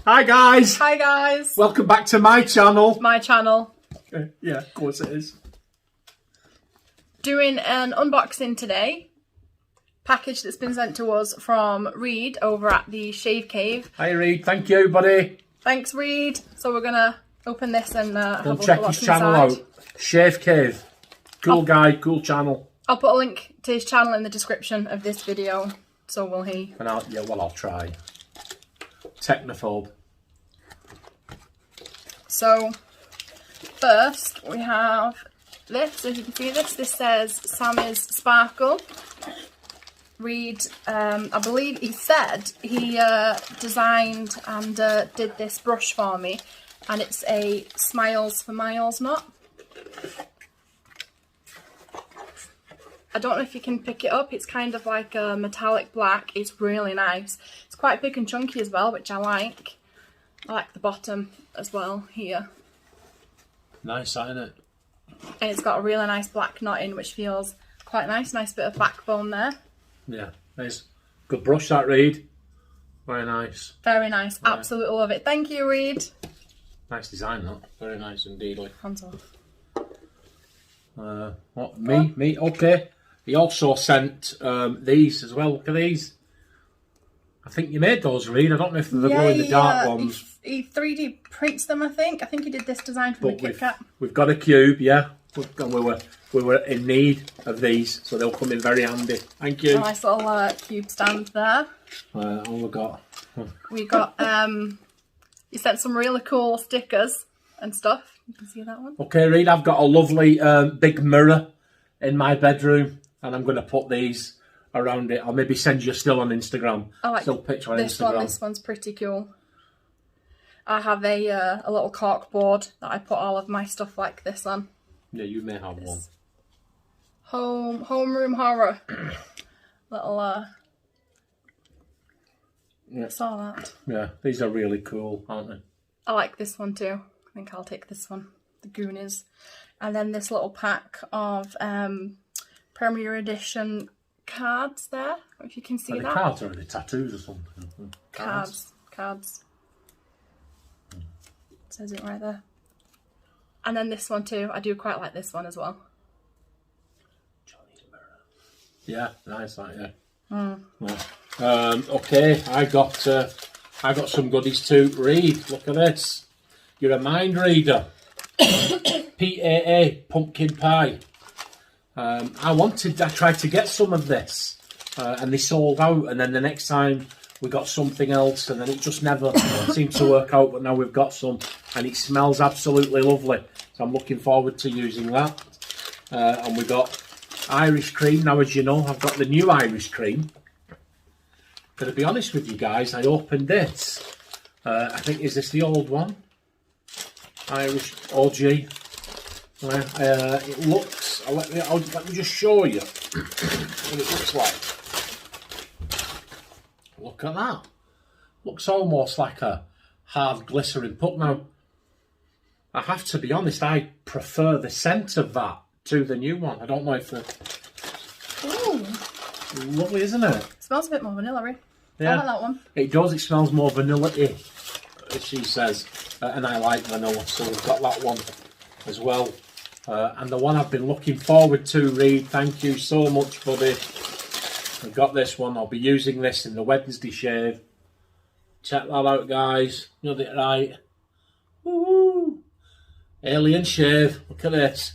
Hi guys! Hi guys! Welcome back to my channel. My channel. Yeah, of course it is. Doing an unboxing today. Package that's been sent to us from Reed over at the Shave Cave. Hi Reed, thank you buddy. Thanks Reed. So we're gonna open this and have a look check at what's his channel inside. out. Shave Cave. Cool guy, cool channel. I'll put a link to his channel in the description of this video. So will he. And I'll try. Technophobe. So first we have this. As you can see this says Sammy's Sparkle. Reed, I believe he said he designed and did this brush for me, and it's a Smiles for Miles knot. I don't know if you can pick it up. It's kind of like a metallic black. It's really nice. It's quite big and chunky as well, which I like. I like the bottom as well here. Nice, isn't it? And it's got a really nice black knot in, which feels quite nice. Nice bit of backbone there. Yeah, nice. Good brush that, Reed. Very nice. Very nice. Yeah. Absolutely love it. Thank you, Reed. Nice design, that. Very nice indeed. Hands off. What? Me? Okay. He also sent these as well. Look at these. I think you made those, Reed. I don't know if they're the glow-in-the-dark ones. He 3D prints them, I think. I think he did this design from the Kit Kat. We've got a cube, yeah. We were in need of these, so they'll come in very handy. Thank you. A nice little cube stand there. All we got. We got, you sent some really cool stickers and stuff. You can see that one. Okay, Reed, I've got a lovely big mirror in my bedroom, and I'm going to put these around it. I'll maybe send you still on Instagram. I like still picture on this Instagram. one. This one's pretty cool. I have a little cork board that I put all of my stuff like this on. Yeah, you may have one. Homeroom horror. Little yeah. Saw that. Yeah, these are really cool, aren't they? I like this one too. I think I'll take this one. The Goonies. And then this little pack of Premier Edition cards there. If you can see that. Cards or the tattoos or something? Cards. It says it right there. And then this one too. I do quite like this one as well. Yeah, nice that, yeah. Yeah. Okay, I got some goodies to read. Look at this. You're a mind reader. PAA, pumpkin pie. I tried to get some of this, and they sold out, and then the next time we got something else, and then it just never seemed to work out, but now we've got some, and it smells absolutely lovely. So I'm looking forward to using that. And we got Irish cream. Now, as you know, I've got the new Irish cream. Gonna be honest with you guys, I opened this. I think, is this the old one? Irish OG. It looks, let me just show you what it looks like. Look at that. Looks almost like a hard glycerin puck. Now, I have to be honest, I prefer the scent of that to the new one. I don't know if the... Ooh. Lovely, isn't it? It smells a bit more vanilla-y. Yeah. I like that one. It does. It smells more vanilla-y, as she says. And I like vanilla, so we've got that one as well. And the one I've been looking forward to, Reed, thank you so much, buddy. I've got this one. I'll be using this in the Wednesday shave. Check that out, guys. You did it right. Woo! Alien shave. Look at this.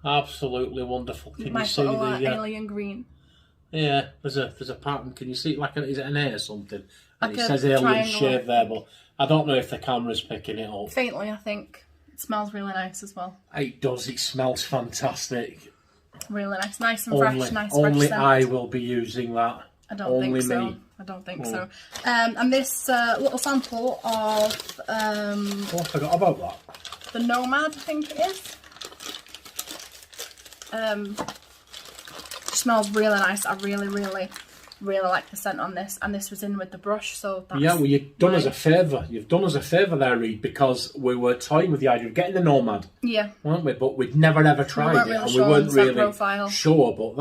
Absolutely wonderful. Can you see the alien green? Yeah, there's a pattern. Can you see it? Like, is it an A or something? And like it says alien shave there, but I don't know if the camera's picking it up. Faintly, I think. It smells really nice as well. It does. It smells fantastic. Really nice. Nice and fresh. Nice fresh Only scent. I will be using that. I don't think so. I don't think so. And this little sample of... oh, I forgot about that. The Nomad, I think it is. Smells really nice. I really like the scent on this, and this was in with the brush, so that's yeah. Well, you've done us a favour. You've done us a favour there, Reed, because we were toying with the idea of getting the Nomad, yeah, weren't we? But we'd never ever tried it, and we weren't really sure. But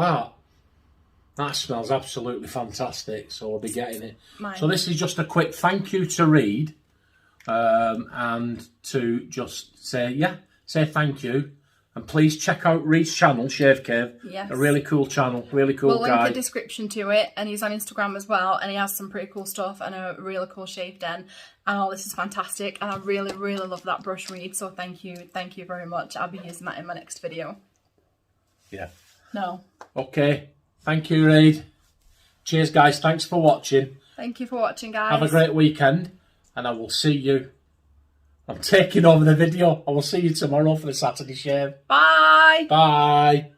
That smells absolutely fantastic, so we'll be getting it. Mine. So this is just a quick thank you to Reed, and to just say thank you. And please check out Reed's channel, Shave Cave. Yes. A really cool channel, really cool we'll guy. Link the description to it, and he's on Instagram as well, and he has some pretty cool stuff and a really cool shave den. And all this is fantastic, and I really, really love that brush, Reed. So thank you very much. I'll be using that in my next video. Yeah. No. Okay. Thank you, Reed. Cheers, guys. Thanks for watching. Thank you for watching, guys. Have a great weekend, and I will see you. I'm taking over the video. I will see you tomorrow for the Saturday shave. Bye. Bye.